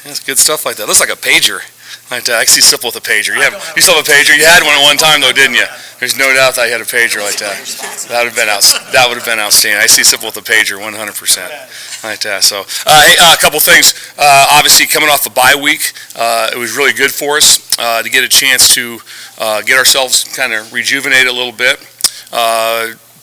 That's good stuff like that. Looks like a pager. Like that. I see Sipple with a pager. You still have a pager? You had one at one time though, didn't you? There's no doubt that you had a pager like that. That would have been outstanding. I see Sipple with a pager 100%. Like that. So, hey, a couple things. Obviously, coming off a bye week, it was really good for us to get a chance to get ourselves kind of rejuvenated a little bit.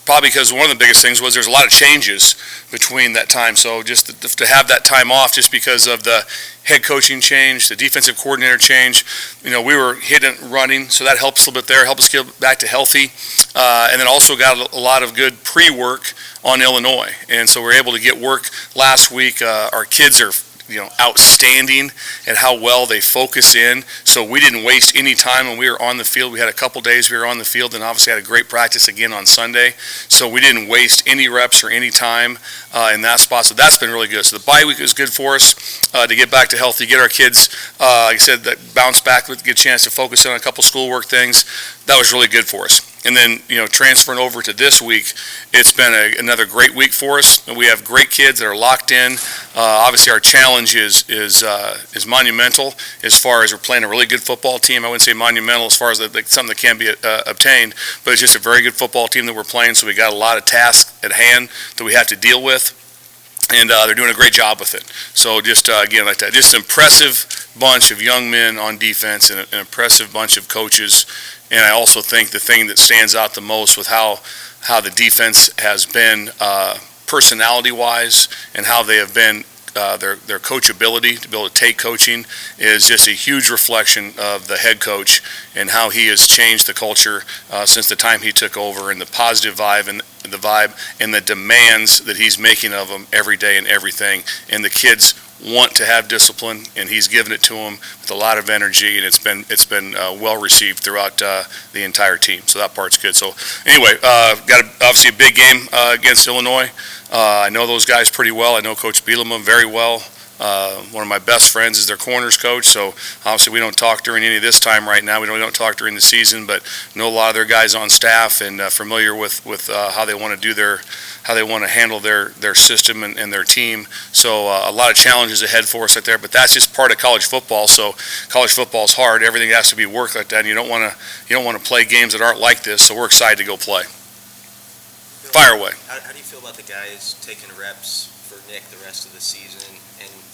Probably because one of the biggest things was there's a lot of changes between that time. So just to have that time off just because of the head coaching change, the defensive coordinator change, we were hitting running, so that helps a little bit there, helped us get back to healthy. And then also got a lot of good pre-work on Illinois. And so we were able to get work last week. Our kids are outstanding at how well they focus in. So we didn't waste any time when we were on the field. We had a couple days we were on the field and obviously had a great practice again on Sunday. So we didn't waste any reps or any time in that spot. So that's been really good. So the bye week was good for us to get back to healthy, get our kids, like I said, that bounce back, get a chance to focus on a couple schoolwork things. That was really good for us. And then, transferring over to this week, it's been another great week for us. And we have great kids that are locked in. Obviously, our challenge is monumental as far as we're playing a really good football team. I wouldn't say monumental as far as something that can be obtained, but it's just a very good football team that we're playing. So we got a lot of tasks at hand that we have to deal with. And they're doing a great job with it. So just, again, like that, just an impressive bunch of young men on defense and an impressive bunch of coaches. And I also think the thing that stands out the most with how the defense has been personality-wise and how they have been their coachability to be able to take coaching is just a huge reflection of the head coach and how he has changed the culture since the time he took over, and the positive vibe and the demands that he's making of them every day and everything. And the kids want to have discipline, and he's given it to them with a lot of energy, and it's been well received throughout the entire team. So that part's good. So anyway, got obviously a big game against Illinois. I know those guys pretty well. I know Coach Bielema very well. One of my best friends is their corners coach, so obviously we don't talk during any of this time right now. We don't talk during the season, but know a lot of their guys on staff and familiar with how they want to handle their system and their team. So a lot of challenges ahead for us right there, but that's just part of college football. So college football is hard. Everything has to be worked like that, and you don't want to play games that aren't like this. So we're excited to go play. Fire away. How do you feel about the guys taking reps for Nick the rest of the season,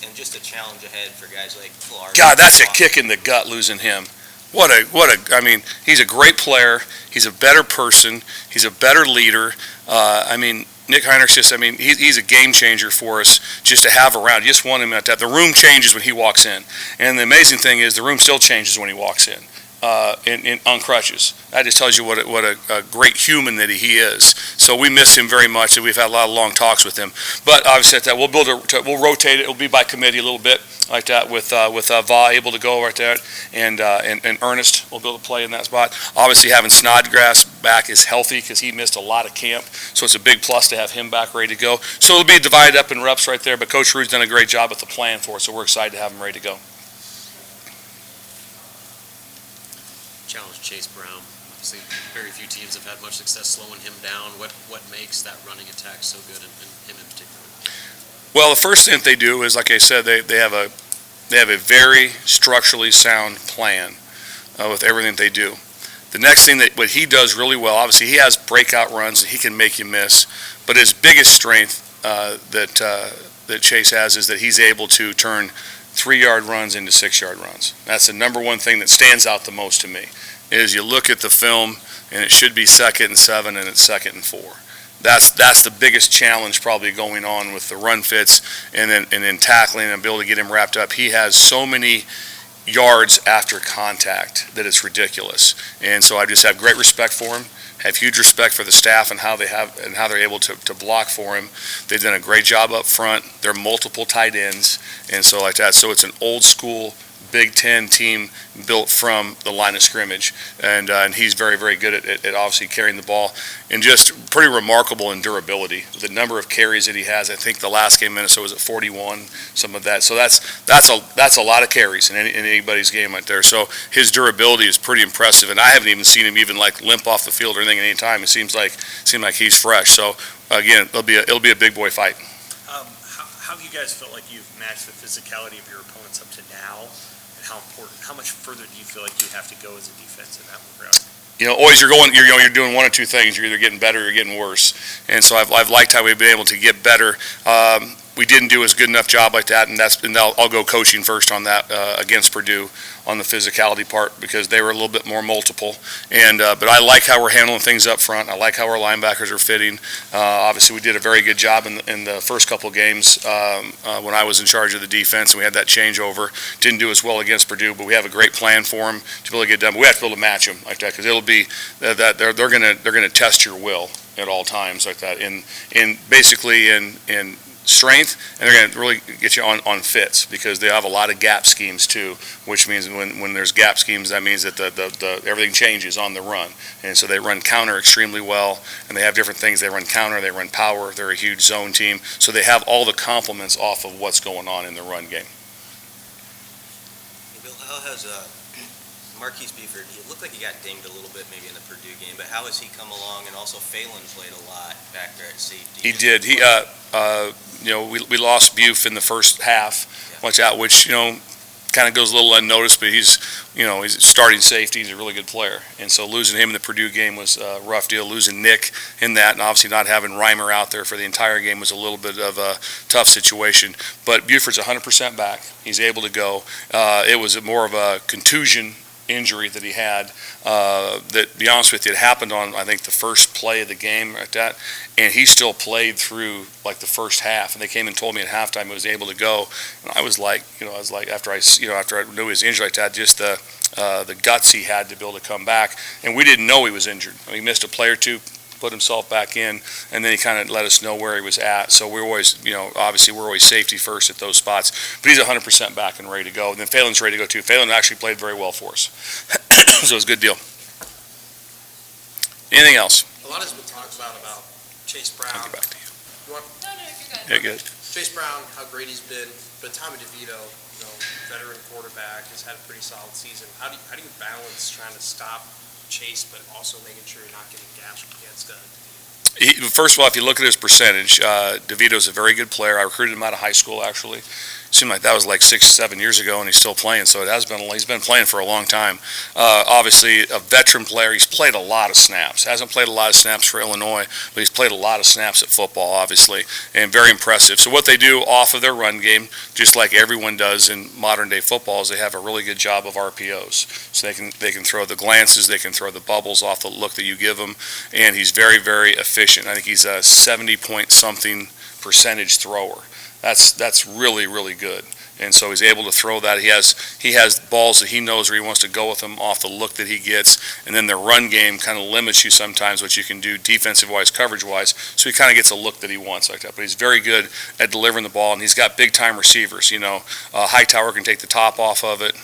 and just a challenge ahead for guys like Clark? God, that's a kick in the gut losing him. I mean, he's a great player. He's a better person. He's a better leader. Nick Heinrich's he's a game changer for us just to have around. You just want him at that. The room changes when he walks in. And the amazing thing is the room still changes when he walks in. On crutches. That just tells you what a great human that he is. So we miss him very much, and we've had a lot of long talks with him. But obviously, at that we'll rotate it. It'll be by committee a little bit like that with Va able to go right there, and Ernest will be able to play in that spot. Obviously, having Snodgrass back is healthy because he missed a lot of camp, so it's a big plus to have him back ready to go. So it'll be divided up in reps right there. But Coach Rude's done a great job with the plan for us, so we're excited to have him ready to go. Challenge Chase Brown. Obviously, very few teams have had much success slowing him down. What makes that running attack so good, and him in particular? Well, the first thing that they do is, like I said, they have a very structurally sound plan with everything that they do. The next thing what he does really well, obviously, he has breakout runs and he can make you miss. But his biggest strength that Chase has is that he's able to turn 3-yard runs into 6-yard runs. That's the number one thing that stands out the most to me, is you look at the film and it should be 2nd and 7 and it's 2nd and 4. That's the biggest challenge probably going on with the run fits and then tackling and be able to get him wrapped up. He has so many yards after contact that it's ridiculous. And so I just have great respect for him. Have huge respect for the staff and how they're able to block for him. They've done a great job up front. There are multiple tight ends and so like that. So it's an old school Big Ten team built from the line of scrimmage, and he's very, very good at obviously carrying the ball, and just pretty remarkable in durability. The number of carries that he has, I think the last game Minnesota was at 41, some of that. So that's a lot of carries in anybody's game right there. So his durability is pretty impressive, and I haven't even seen him even like limp off the field or anything at any time. It seems like he's fresh. So again, it'll be a big boy fight. How how have you guys felt like you've matched the physicality of your opponents up to now, and how much further do you feel like you have to go as a defense in that regard? Always you're doing one of two things. You're either getting better or you're getting worse. And so I've liked how we've been able to get better. We didn't do as good enough job like that, and I'll go coaching first on that against Purdue on the physicality part, because they were a little bit more multiple. And but I like how we're handling things up front. I like how our linebackers are fitting. Obviously, we did a very good job in the first couple of games when I was in charge of the defense, and we had that changeover. Didn't do as well against Purdue, but we have a great plan for them to be able to get done. But we have to be able to match them like that, because it'll be that they're gonna test your will at all times like that. Basically in strength, and they're going to really get you on fits, because they have a lot of gap schemes too, which means when there's gap schemes, that means that the everything changes on the run. And so they run counter extremely well, and they have different things. They run counter, they run power, they're a huge zone team, so they have all the complements off of what's going on in the run game. Hey Bill, how has Marquise Buford, he looked like he got dinged a little bit maybe in the Purdue game, but how has he come along? And also Phelan played a lot back there at safety. He did. We lost Buf in the first half, which kind of goes a little unnoticed, but he's starting safety. He's a really good player, and so losing him in the Purdue game was a rough deal. Losing Nick in that, and obviously not having Reimer out there for the entire game was a little bit of a tough situation. But Buford's 100% back. He's able to go. It was more of a contusion injury that he had, that, to be honest with you, it happened on, I think, the first play of the game like that, and he still played through like the first half, and they came and told me at halftime he was able to go, and I was like, after I knew he was injured like that, just the guts he had to be able to come back, and we didn't know he was injured. He missed a play or two, put himself back in, and then he kind of let us know where he was at. So we're always, obviously we're always safety first at those spots. But he's 100% back and ready to go. And then Phelan's ready to go too. Phelan actually played very well for us. So it was a good deal. Anything else? A lot has been talked about Chase Brown. I'll get back to you. You want? No, you're good. Yeah, good. Chase Brown, how great he's been, but Tommy DeVito, veteran quarterback, has had a pretty solid season. How do you balance trying to stop Chase, but also making sure you're not getting gashed against DeVito? First of all, if you look at his percentage, DeVito's a very good player. I recruited him out of high school, actually. Seemed like that was like 6-7 years ago, and he's still playing. So he's been playing for a long time. Obviously, a veteran player. He's played a lot of snaps. Hasn't played a lot of snaps for Illinois, but he's played a lot of snaps at football, obviously, and very impressive. So what they do off of their run game, just like everyone does in modern day football, is they have a really good job of RPOs. So they can throw the glances, they can throw the bubbles off the look that you give them, and he's very, very efficient. I think he's a 70-point-something percentage thrower. That's really, really good. And so he's able to throw that. He has balls that he knows where he wants to go with them off the look that he gets. And then their run game kind of limits you sometimes what you can do defensive-wise, coverage-wise. So he kind of gets a look that he wants like that. But he's very good at delivering the ball, and he's got big-time receivers. Hightower can take the top off of it.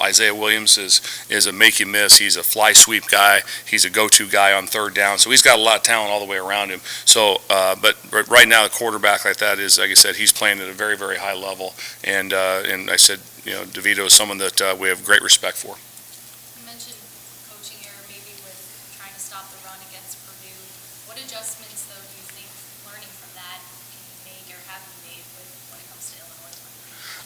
Isaiah Williams is a make-you-miss. He's a fly-sweep guy. He's a go-to guy on third down. So he's got a lot of talent all the way around him. So, but right now the quarterback like that is, like I said, he's playing at a very, very high level. And I said, DeVito is someone that we have great respect for. You mentioned coaching error maybe with trying to stop the run against Purdue. What adjustments, though, do you think learning from that you made or have you made when it comes to Illinois?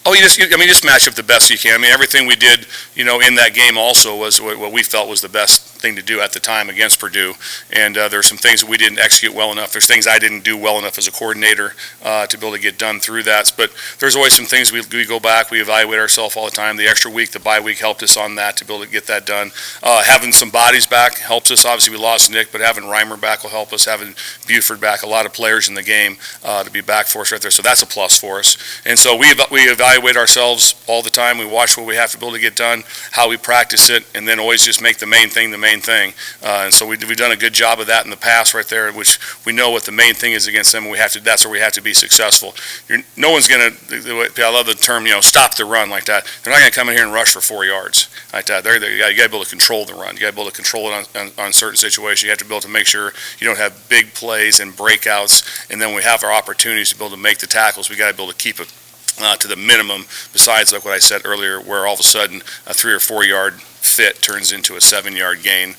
Oh, you just match up the best you can. Everything we did, in that game also was what we felt was the best thing to do at the time against Purdue. And there's some things that we didn't execute well enough. There's things I didn't do well enough as a coordinator to be able to get done through that. But there's always some things we go back, we evaluate ourselves all the time. The extra week, the bye week helped us on that to be able to get that done. Having some bodies back helps us. Obviously, we lost Nick, but having Reimer back will help us. Having Buford back, a lot of players in the game to be back for us right there. So that's a plus for us. And so we evaluate ourselves all the time. We watch what we have to be able to get done, how we practice it, and then always just make the main thing the main thing. And so we've done a good job of that in the past right there, which we know what the main thing is against them, and that's where we have to be successful. No one's going to, I love the term, stop the run like that. They're not going to come in here and rush for 4 yards like that. You got to be able to control the run. You got to be able to control it on certain situations. You have to be able to make sure you don't have big plays and breakouts, and then we have our opportunities to be able to make the tackles. We got to be able to keep it to the minimum, besides like what I said earlier, where all of a sudden a 3 or 4 yard fit turns into a 7 yard gain,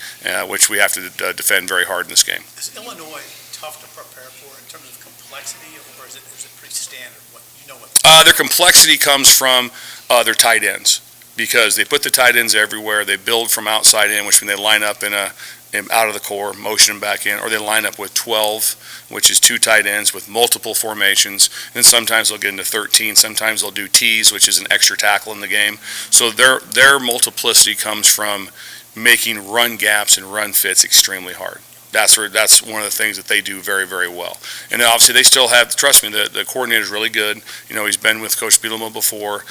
which we have to defend very hard in this game. Is Illinois tough to prepare for in terms of complexity, or is it pretty standard? What? Their complexity comes from their tight ends, because they put the tight ends everywhere. They build from outside in, which when they line up out of the core, motion them back in, or they line up with 12, which is 2 tight ends with multiple formations. And sometimes they'll get into 13. Sometimes they'll do T's, which is an extra tackle in the game. So their multiplicity comes from making run gaps and run fits extremely hard. That's one of the things that they do very, very well. And then obviously they still have, trust me, the coordinator is really good. He's been with Coach Bielema before,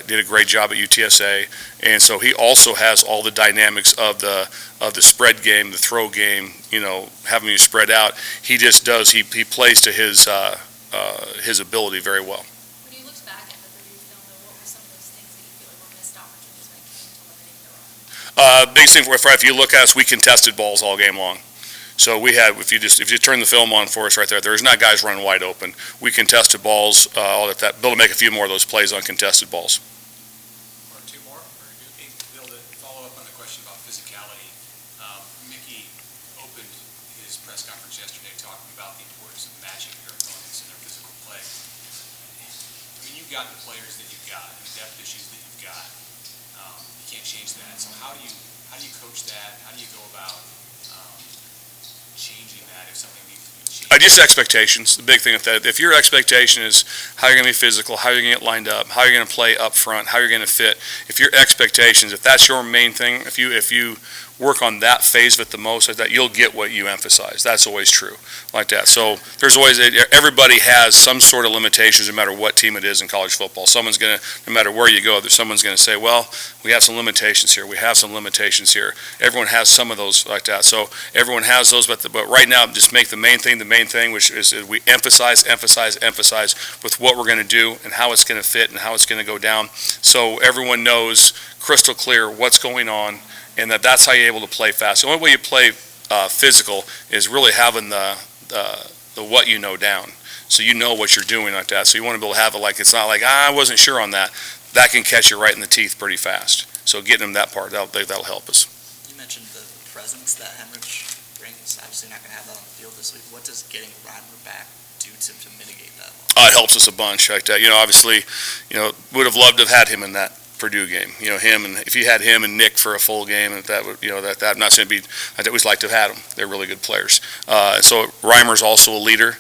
did a great job at UTSA, and so he also has all the dynamics of the spread game, the throw game. Having you spread out, he just does. He plays to his ability very well. When you looked back at the Purdue film, though, what were some of those things that you feel like were missed opportunities when it came to limiting the run? Biggest thing if you look at us, we contested balls all game long. So we had, if you turn the film on for us right there, there's not guys running wide open. We contested balls, all that. Bill to make a few more of those plays on contested balls. Or 2 more? Bill, to follow up on the question about physicality, Mickey opened his press conference yesterday talking about the importance of matching your opponents in their physical play. I mean, you've got the players that you've got and the depth issues that you've got. You can't change that. So how do you coach that? How do you go about changing that if something needs to be changed? Just expectations. The big thing with that, if your expectation is how you're going to be physical, how you're going to get lined up, how you're going to play up front, how you're going to fit, if your expectations, if that's your main thing, if you work on that phase of it the most, like that, you'll get what you emphasize. That's always true, like that. So there's always, everybody has some sort of limitations no matter what team it is in college football. Someone's going to, no matter where you go, someone's going to say, well, we have some limitations here. We have some limitations here. Everyone has some of those like that. So everyone has those, but right now, just make the main thing, which is we emphasize with what we're going to do and how it's going to fit and how it's going to go down. So everyone knows crystal clear what's going on, and that's how you're able to play fast. The only way you play physical is really having the what you know down. So you know what you're doing like that. So you want to be able to have it like, it's not like, I wasn't sure on that. That can catch you right in the teeth pretty fast. So getting them that part, that'll help us. You mentioned the presence that Hemorrhage brings. Obviously not going to have that on the field this week. What does getting Reimer back do to mitigate that? It helps us a bunch like that. Obviously, would have loved to have had him in that Purdue game. Him, and if you had him and Nick for a full game, and that would, that I'm not saying I'd always like to have had them. They're really good players. So Reimer's also a leader.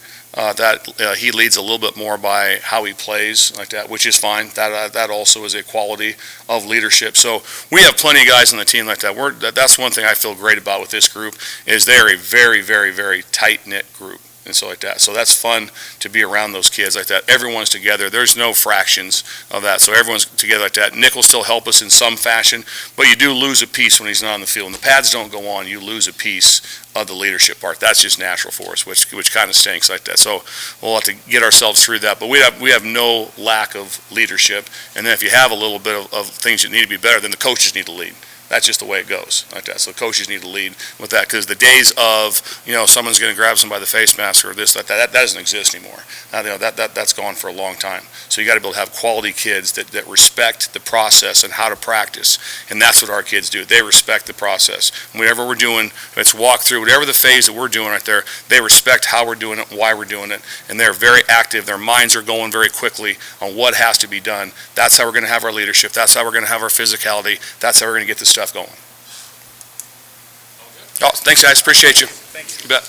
He leads a little bit more by how he plays like that, which is fine. That also is a quality of leadership. So we have plenty of guys on the team like that. That's one thing I feel great about with this group is they're a very, very, very tight-knit group. And so like that. So that's fun to be around those kids like that. Everyone's together. There's no fractions of that. So everyone's together like that. Nick will still help us in some fashion, but you do lose a piece when he's not on the field. When the pads don't go on, you lose a piece of the leadership part. That's just natural for us, which kind of stinks like that. So we'll have to get ourselves through that. But we have no lack of leadership. And then if you have a little bit of things that need to be better, then the coaches need to lead. That's just the way it goes like that. So coaches need to lead with that, because the days of someone's going to grab somebody by the face mask or this like that doesn't exist anymore. That's gone for a long time. So you got to be able to have quality kids that respect the process and how to practice, and that's what our kids do. They respect the process. Whatever we're doing, if it's walk through, whatever the phase that we're doing right there, they respect how we're doing it, why we're doing it, and they're very active. Their minds are going very quickly on what has to be done. That's how we're going to have our leadership. That's how we're going to have our physicality. That's how we're going to get this stuff going. Oh, thanks, guys. Appreciate you. Thanks. You bet.